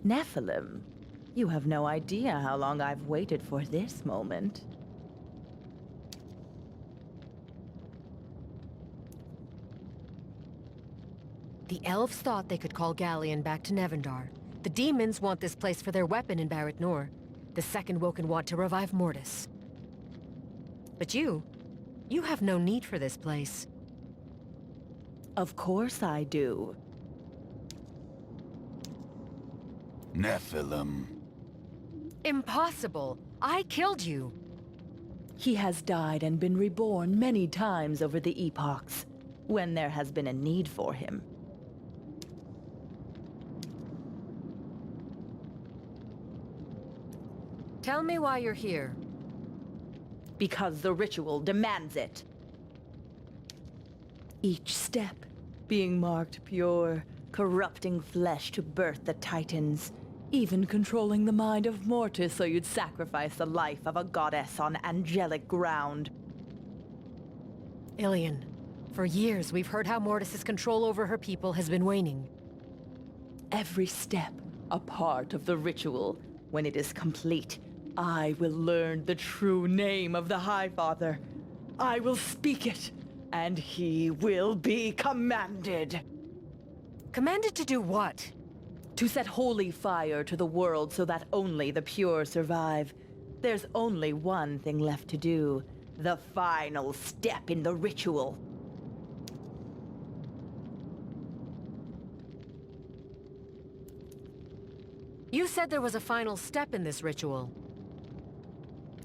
Nephilim, you have no idea how long I've waited for this moment. The elves thought they could call Galleon back to Nevendar. The demons want this place for their weapon in Barret Nor. The Second Woken want to revive Mortis. But you have no need for this place. Of course I do. Nephilim. Impossible! I killed you! He has died and been reborn many times over the epochs, when there has been a need for him. Tell me why you're here. Because the ritual demands it. Each step being marked pure, corrupting flesh to birth the Titans, even controlling the mind of Mortis so you'd sacrifice the life of a goddess on angelic ground. Ilian, for years we've heard how Mortis's control over her people has been waning. Every step a part of the ritual. When it is complete, I will learn the true name of the High Father. I will speak it, and he will be commanded. Commanded to do what? To set holy fire to the world so that only the pure survive. There's only one thing left to do. The final step in the ritual. You said there was a final step in this ritual.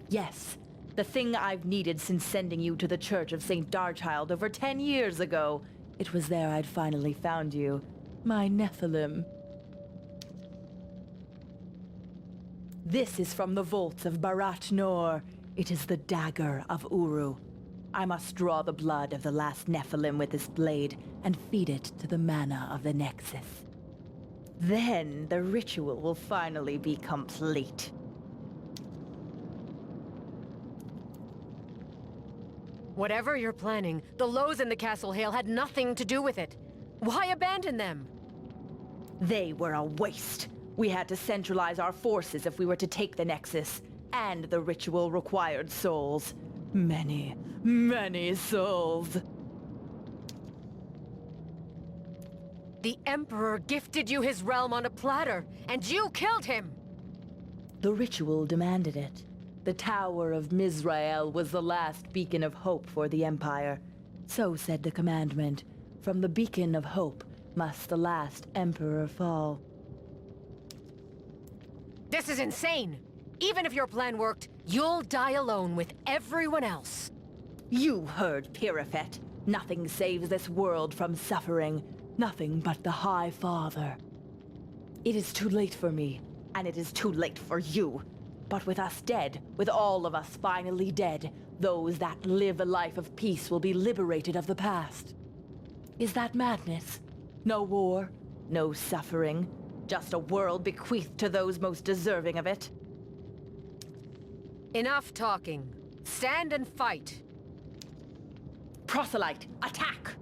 Yes, the thing I've needed since sending you to the Church of St. Darchild over 10 years ago. It was there I'd finally found you, my Nephilim. This is from the vaults of Barret Nor. It is the dagger of Uru. I must draw the blood of the last Nephilim with this blade and feed it to the mana of the Nexus. Then the ritual will finally be complete. Whatever you're planning, the Lows in the Castle Hale had nothing to do with it. Why abandon them? They were a waste. We had to centralize our forces if we were to take the Nexus. And the ritual required souls. Many, many souls. The Emperor gifted you his realm on a platter, and you killed him! The ritual demanded it. The Tower of Mizrael was the last beacon of hope for the Empire. So said the commandment. From the beacon of hope must the last Emperor fall. This is insane! Even if your plan worked, you'll die alone with everyone else. You heard Pirafet. Nothing saves this world from suffering. Nothing but the High Father. It is too late for me, and it is too late for you. But with us dead, with all of us finally dead, those that live a life of peace will be liberated of the past. Is that madness? No war, no suffering, just a world bequeathed to those most deserving of it? Enough talking. Stand and fight. Proselyte, attack!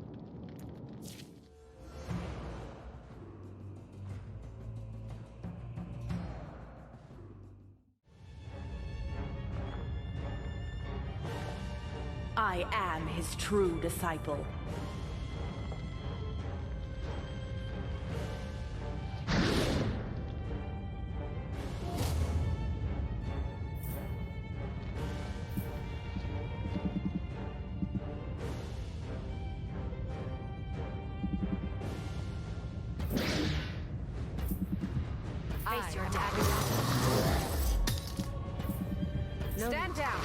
I am his true disciple. Face your attack. Stand down!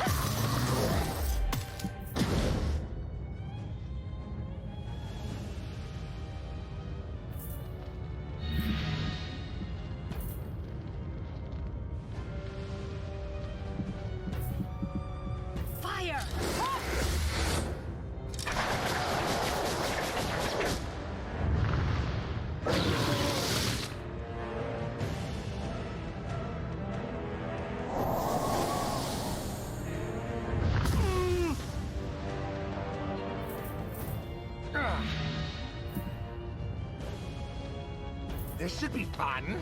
Fire! This should be fun.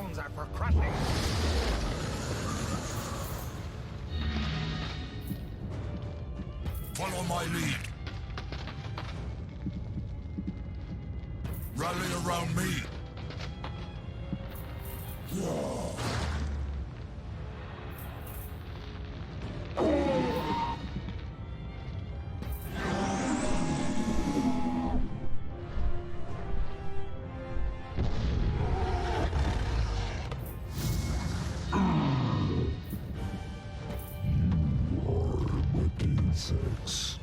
Bones are for crushing. Follow my lead. Rally around me. Insects.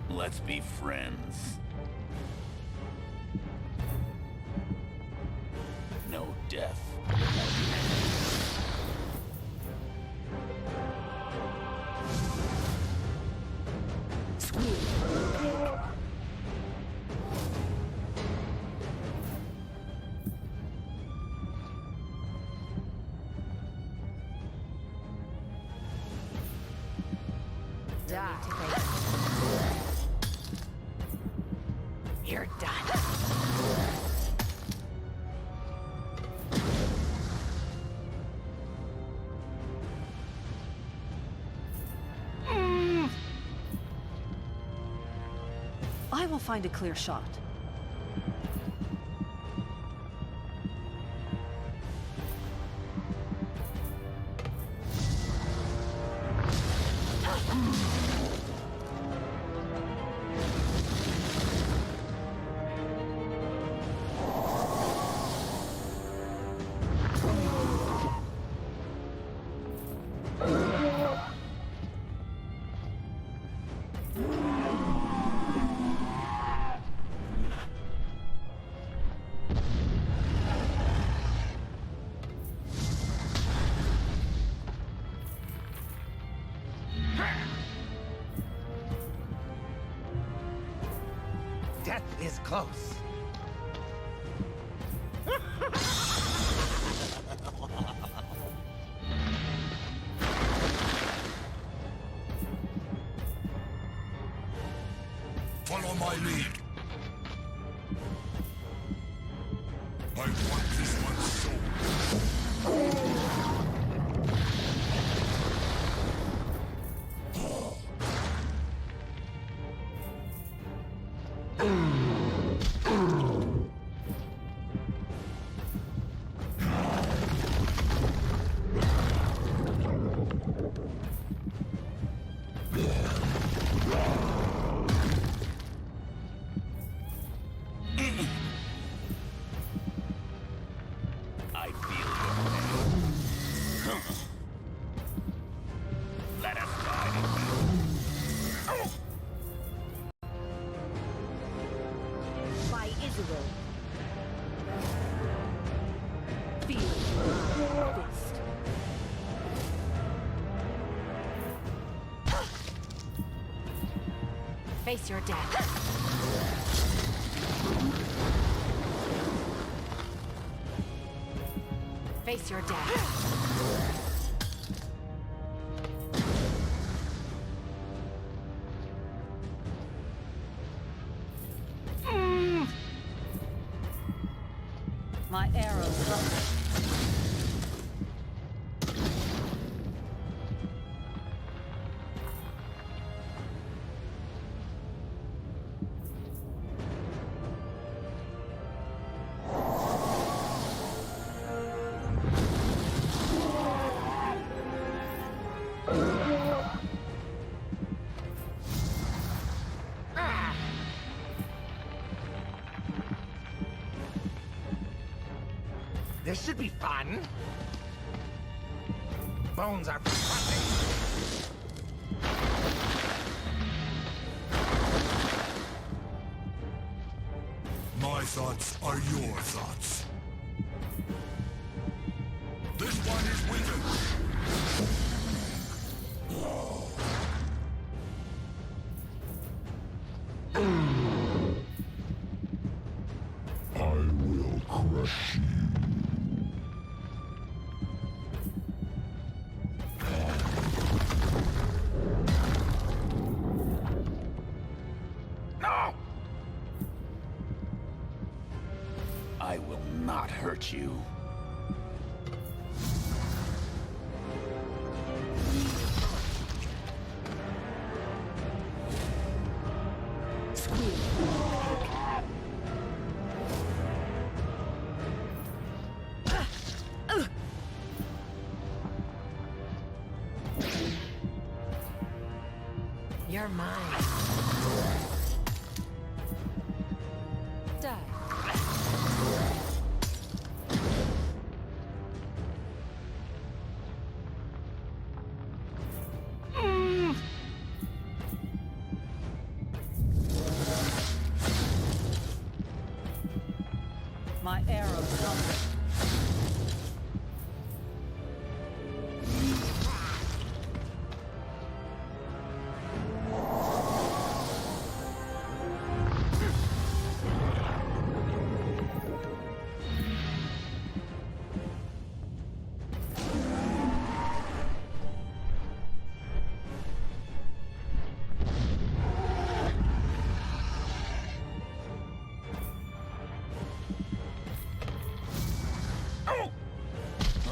Let's be friends. No death. You're done. I will find a clear shot. Death is close. Follow my lead. I want this one's soul. I feel your pain. Let us guide it. By Israel. Feel my fist. Face your death. Face your death. My arrows rumble. This should be fun. Bones are for crushing. My thoughts are your thoughts. This one is weakened. I will crush you. You're mine. Die. My arrows hunger.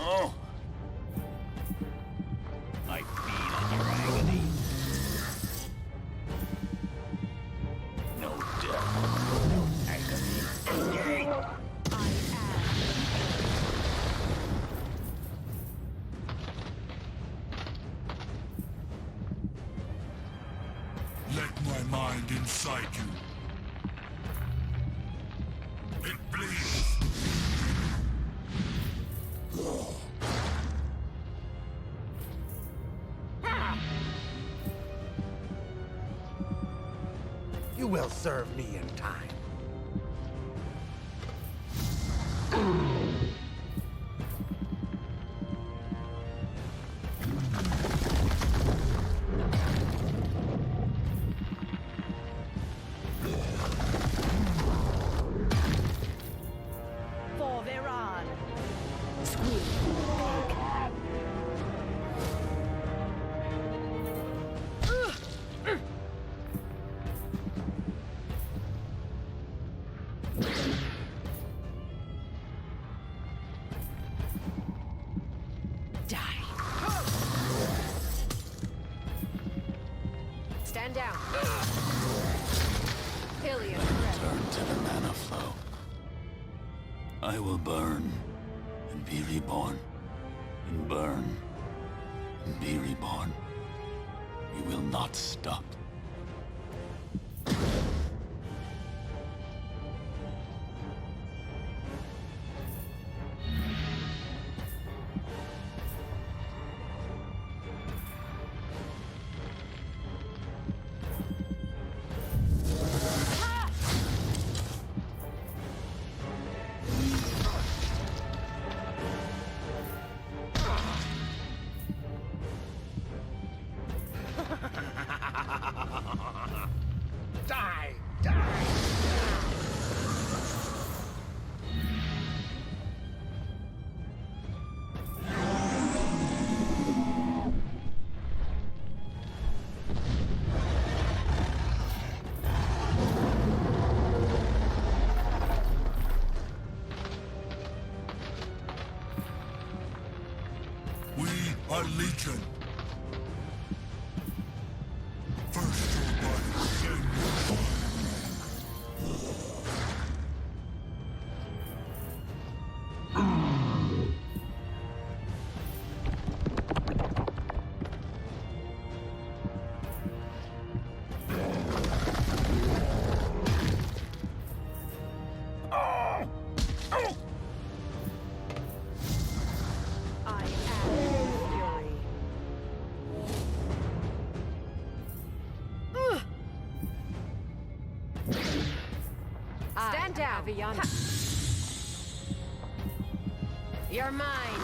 Oh! I feed on your agony. No death, no agony. Let my mind inside you. It bleeds. You will serve me in time. For Viran. Die. Stand down. Iliad, Return to the mana flow. I will burn and be reborn. And burn and be reborn. You will not stop. Die! Die! We are Legion. First your body, then your mind. I am fury. stand down. You're mine.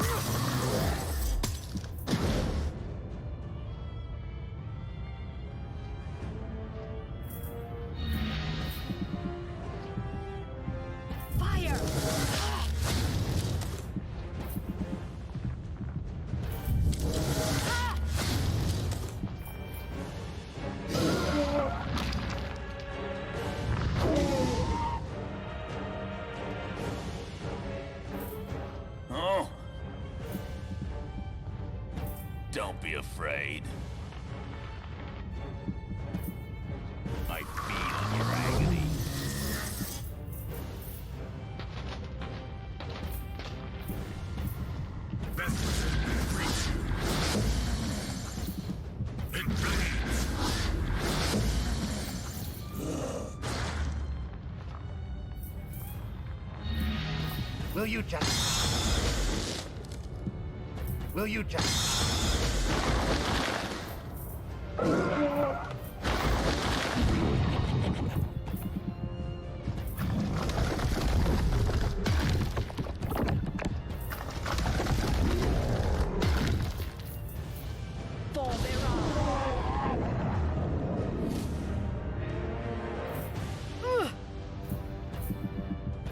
Fire! Oh! Don't be afraid. I feed on your agony. Best within me greets you. It bleeds. Will you just... Will you just... For Veron!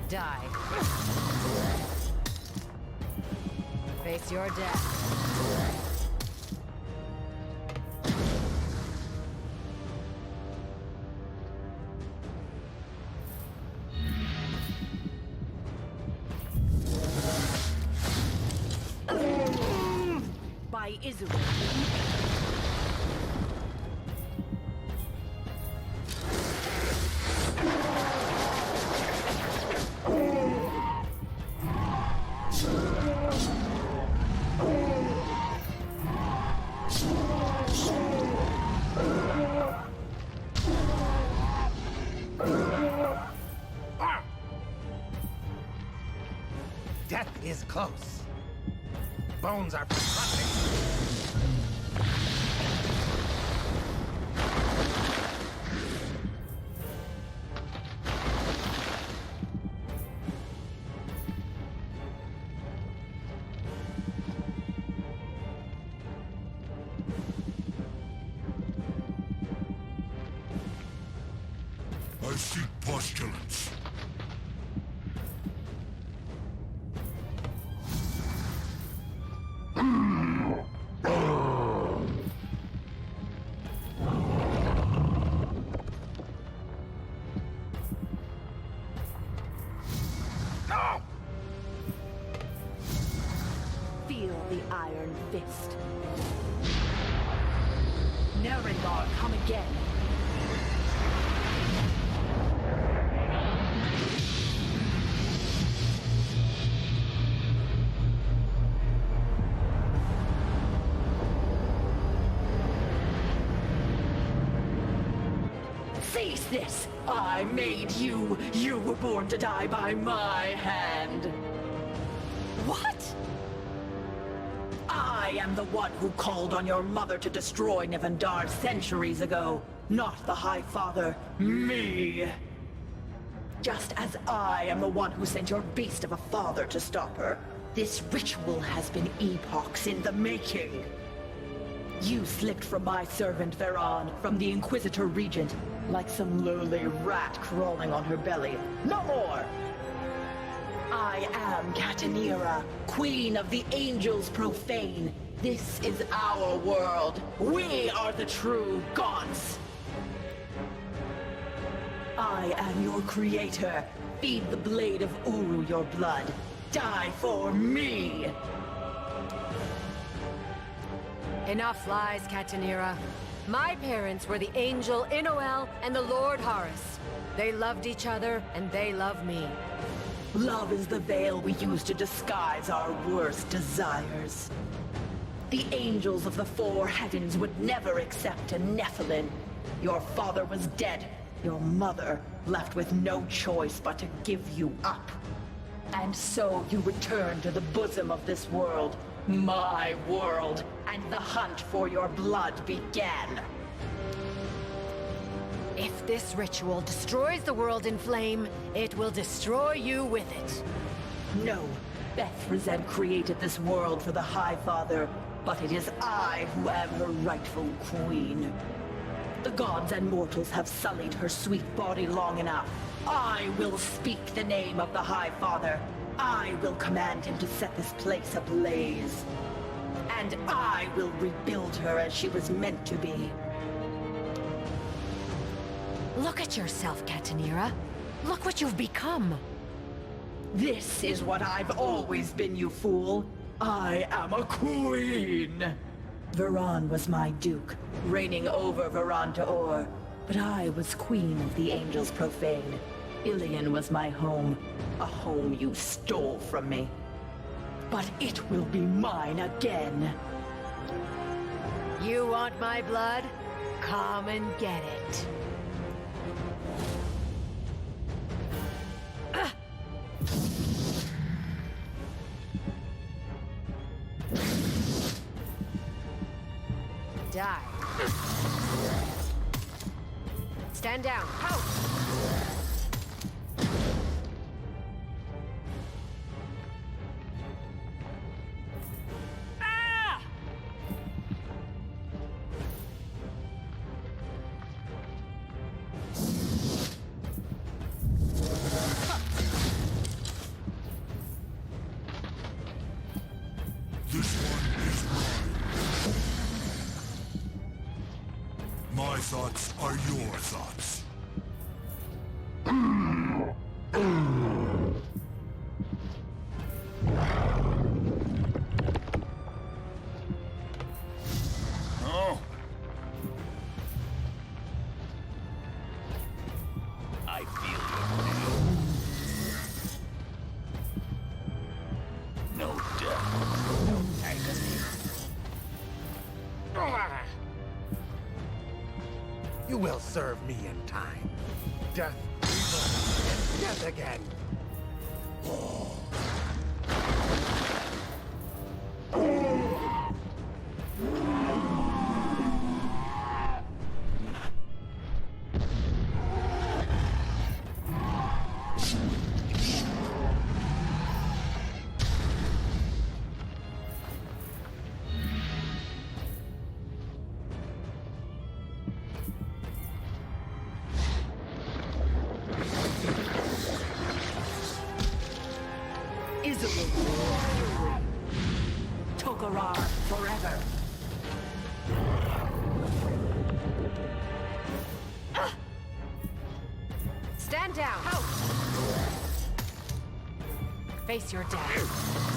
Die. Face your death. By Israel. Death is close. Bones are for I seek postulants. Feel the iron fist. Nerengar, come again. Cease this! I made you! You were born to die by my hand! What? I am the one who called on your mother to destroy Nivendar centuries ago, not the High Father, me! Just as I am the one who sent your beast of a father to stop her, this ritual has been epochs in the making. You slipped from my servant Veron, from the Inquisitor Regent, like some lowly rat crawling on her belly. No more! I am Katanira, Queen of the Angels Profane. This is our world. We are the true gods. I am your creator. Feed the blade of Uru your blood. Die for me! Enough lies, Katanira. My parents were the angel Inoel and the Lord Horus. They loved each other, and they love me. Love is the veil we use to disguise our worst desires. The angels of the four heavens would never accept a Nephilim. Your father was dead. Your mother left with no choice but to give you up. And so you return to the bosom of this world, my world, and the hunt for your blood began. If this ritual destroys the world in flame, it will destroy you with it. No, Beth created this world for the High Father, but it is I who am her rightful queen. The gods and mortals have sullied her sweet body long enough. I will speak the name of the High Father. I will command him to set this place ablaze. And I will rebuild her as she was meant to be. Look at yourself, Katanira. Look what you've become. This is what I've always been, you fool. I am a queen! Veron was my duke, reigning over Veron to Or, but I was queen of the Angels Profane. Ilion was my home, a home you stole from me. But it will be mine again. You want my blood? Come and get it. die. Stand down. Out! This one is mine. My thoughts are your thoughts. Oh. I feel your pain. No death, no agony. You will serve me in time. Death, rebirth, and death again. Isabel, Tokarar forever. Stand down. Out! Face your death.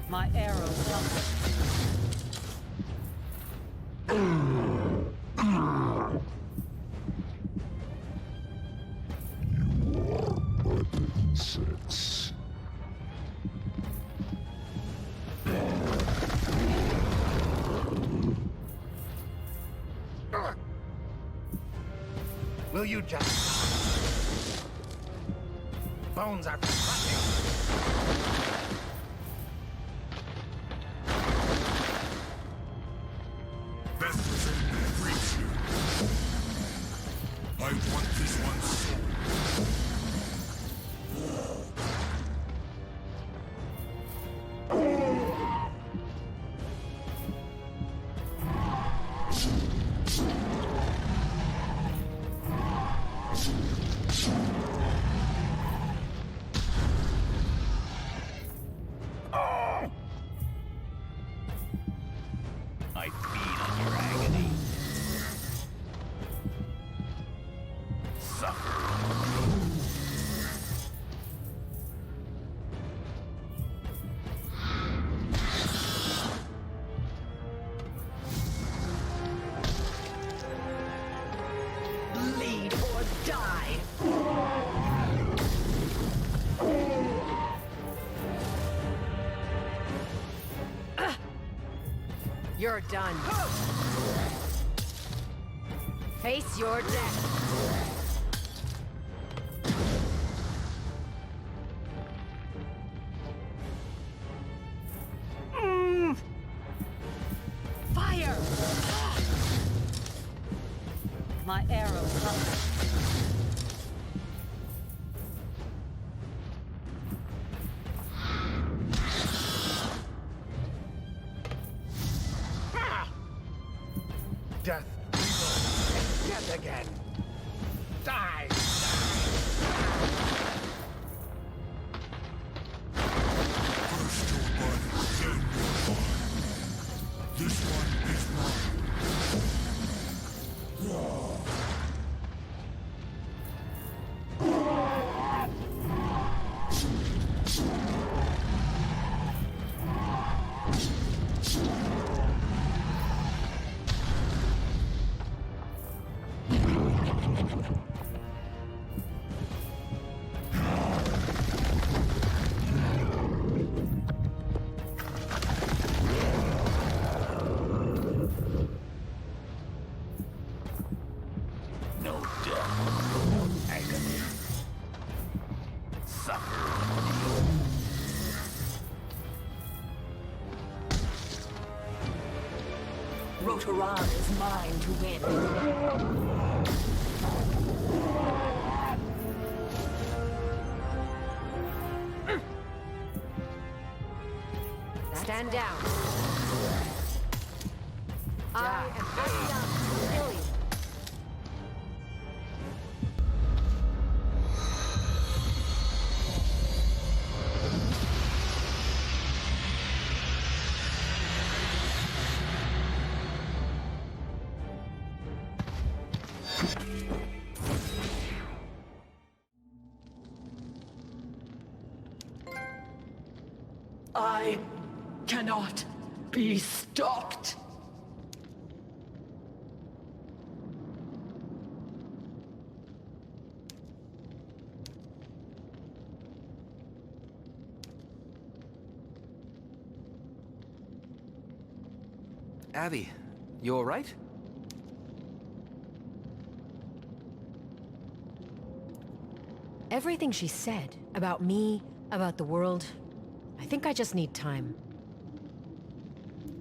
My arrows hunger. Six. Will you just... Bones are crushing. Best thing breaks you. I want this one soul. I feed on your agony. Suffer. Bleed or die. You're done. Face your death. Fire! My arrows hunger. Death, rebirth, and death again. Die! First your body, then your mind. This one is mine. Rotoran is mine to win. Stand down. I am Aviana to Ilian. I cannot be stopped. Abby, you alright? Everything she said about me, about the world, I think I just need time.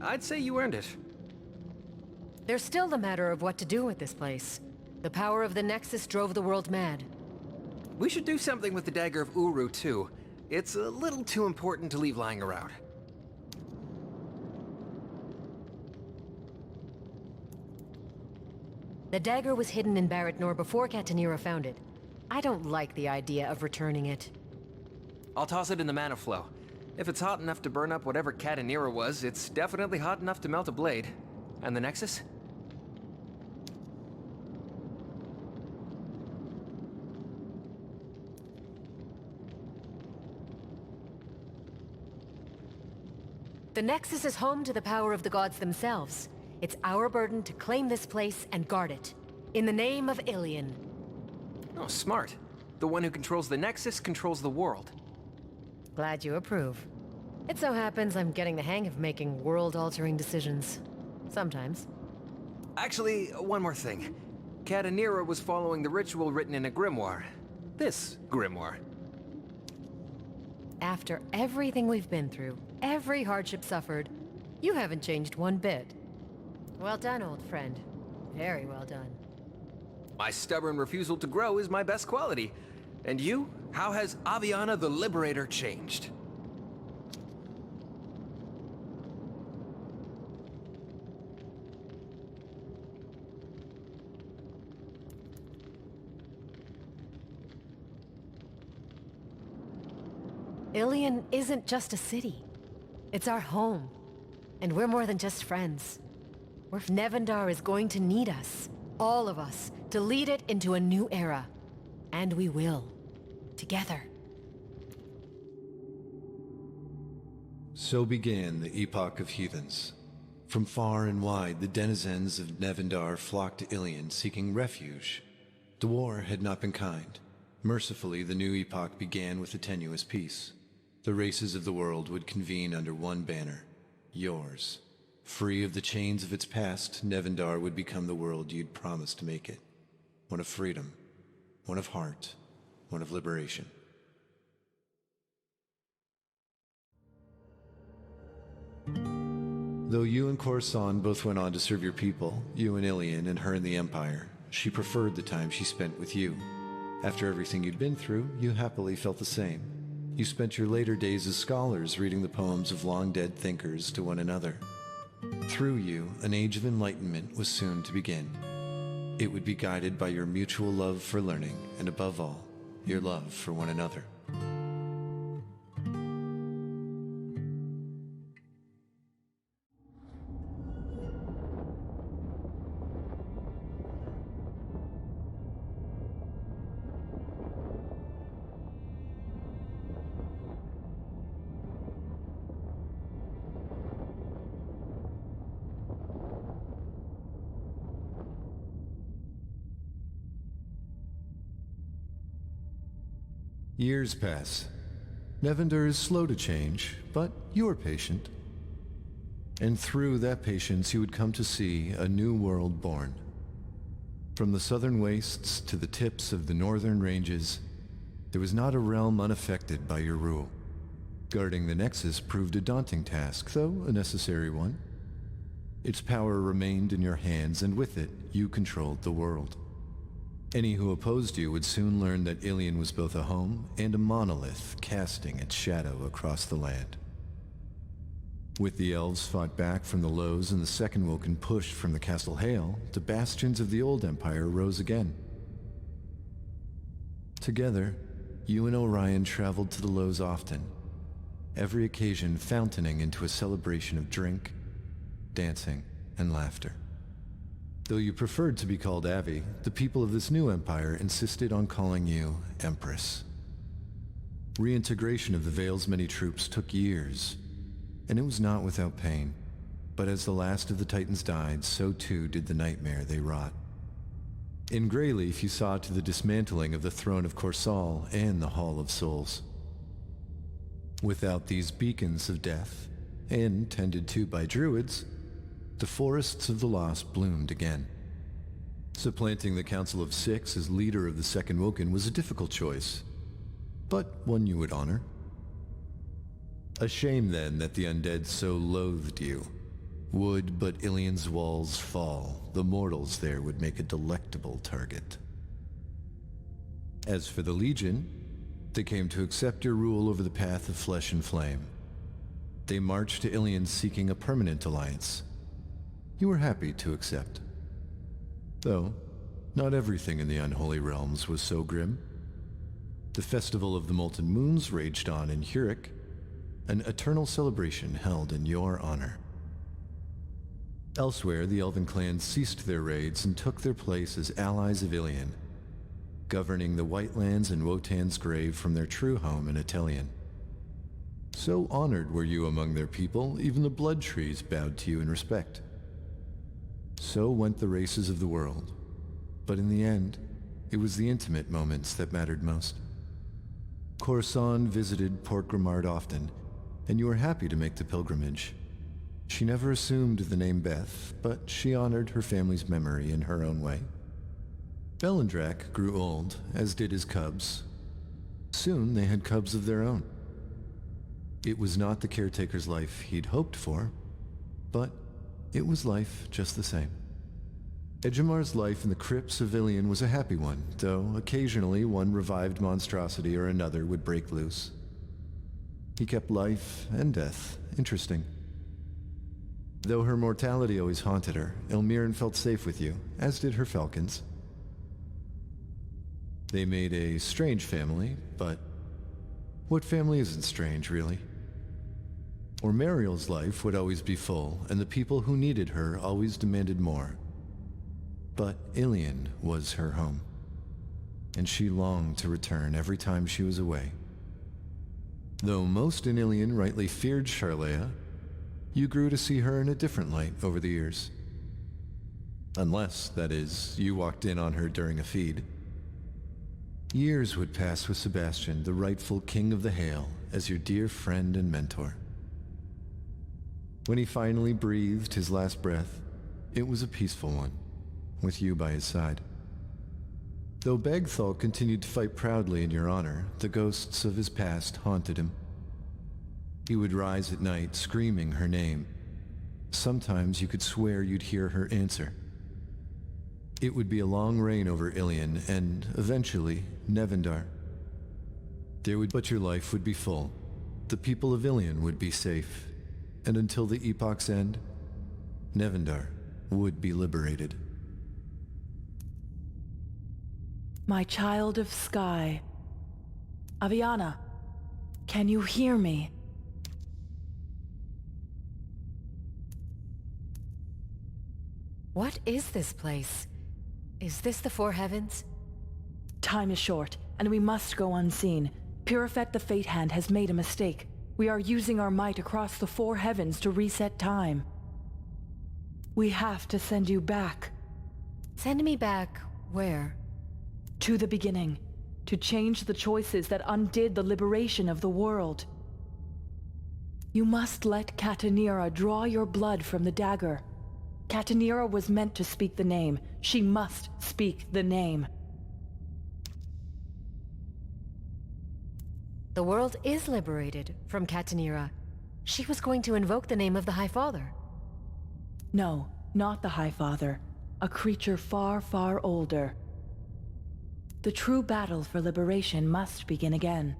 I'd say you earned it. There's still the matter of what to do with this place. The power of the Nexus drove the world mad. We should do something with the Dagger of Uru, too. It's a little too important to leave lying around. The dagger was hidden in Barrett Nor before Katanira found it. I don't like the idea of returning it. I'll toss it in the mana flow. If it's hot enough to burn up whatever Katanira was, it's definitely hot enough to melt a blade. And the Nexus? The Nexus is home to the power of the gods themselves. It's our burden to claim this place and guard it. In the name of Ilian. Oh, smart. The one who controls the Nexus controls the world. Glad you approve. It so happens I'm getting the hang of making world-altering decisions. Sometimes. Actually, one more thing. Katanira was following the ritual written in a grimoire. This grimoire. After everything we've been through, every hardship suffered, you haven't changed one bit. Well done, old friend. Very well done. My stubborn refusal to grow is my best quality. And you? How has Aviana the Liberator changed? Ilian isn't just a city. It's our home. And we're more than just friends. Nevendar is going to need us, all of us, to lead it into a new era. And we will. Together. So began the Epoch of Heathens. From far and wide, the denizens of Nevendar flocked to Ilian, seeking refuge. The war had not been kind. Mercifully, the new epoch began with a tenuous peace. The races of the world would convene under one banner, yours. Free of the chains of its past, Nevendar would become the world you'd promised to make it. One of freedom, one of heart, one of liberation. Though you and Coruscant both went on to serve your people, you and Ilian and her in the Empire, she preferred the time she spent with you. After everything you'd been through, you happily felt the same. You spent your later days as scholars reading the poems of long-dead thinkers to one another. Through you, an age of enlightenment was soon to begin. It would be guided by your mutual love for learning, and above all, your love for one another. Years pass. Nevendar is slow to change, but you are patient. And through that patience you would come to see a new world born. From the southern wastes to the tips of the northern ranges, there was not a realm unaffected by your rule. Guarding the Nexus proved a daunting task, though a necessary one. Its power remained in your hands, and with it, you controlled the world. Any who opposed you would soon learn that Ilion was both a home and a monolith casting its shadow across the land. With the elves fought back from the Lows and the Second Woken pushed from the Castle Hale, the bastions of the old empire rose again. Together, you and Orion traveled to the Lows often, every occasion fountaining into a celebration of drink, dancing, and laughter. Though you preferred to be called Avi, the people of this new empire insisted on calling you Empress. Reintegration of the Vale's many troops took years, and it was not without pain. But as the last of the Titans died, so too did the nightmare they wrought. In Greyleaf, you saw to the dismantling of the throne of Corsal and the Hall of Souls. Without these beacons of death, and tended to by druids, the forests of the lost bloomed again. Supplanting the Council of Six as leader of the Second Woken was a difficult choice, but one you would honor. A shame then that the undead so loathed you. Would but Ilion's walls fall, the mortals there would make a delectable target. As for the Legion, they came to accept your rule over the path of flesh and flame. They marched to Ilion seeking a permanent alliance. You were happy to accept. Though, not everything in the Unholy Realms was so grim. The Festival of the Molten Moons raged on in Hurek, an eternal celebration held in your honor. Elsewhere, the Elven clans ceased their raids and took their place as allies of Ilion, governing the Whitelands and Wotan's grave from their true home in Atelian. So honored were you among their people, even the blood trees bowed to you in respect. So went the races of the world, but in the end, it was the intimate moments that mattered most. Coruscant visited Port Grimard often, and you were happy to make the pilgrimage. She never assumed the name Beth, but she honored her family's memory in her own way. Belendrak grew old, as did his cubs. Soon they had cubs of their own. It was not the caretaker's life he'd hoped for, but it was life just the same. Ejimar's life in the crypts of Ilion was a happy one, though occasionally one revived monstrosity or another would break loose. He kept life and death interesting. Though her mortality always haunted her, Elmiran felt safe with you, as did her falcons. They made a strange family, but what family isn't strange, really? Ormariel's life would always be full, and the people who needed her always demanded more. But Ilion was her home, and she longed to return every time she was away. Though most in Ilion rightly feared Charlea, you grew to see her in a different light over the years. Unless, that is, you walked in on her during a feed. Years would pass with Sebastian, the rightful king of the Hale, as your dear friend and mentor. When he finally breathed his last breath, it was a peaceful one, with you by his side. Though Bagthal continued to fight proudly in your honor, the ghosts of his past haunted him. He would rise at night, screaming her name. Sometimes you could swear you'd hear her answer. It would be a long reign over Ilion, and eventually, Nevendar. But your life would be full. The people of Ilion would be safe. And until the epoch's end, Nevendar would be liberated. My child of sky. Aviana, can you hear me? What is this place? Is this the Four Heavens? Time is short, and we must go unseen. Purifet the Fate Hand has made a mistake. We are using our might across the Four Heavens to reset time. We have to send you back. Send me back where? To the beginning. To change the choices that undid the liberation of the world. You must let Katanira draw your blood from the dagger. Katanira was meant to speak the name. She must speak the name. The world is liberated from Katanira. She was going to invoke the name of the High Father. No, not the High Father. A creature far, far older. The true battle for liberation must begin again.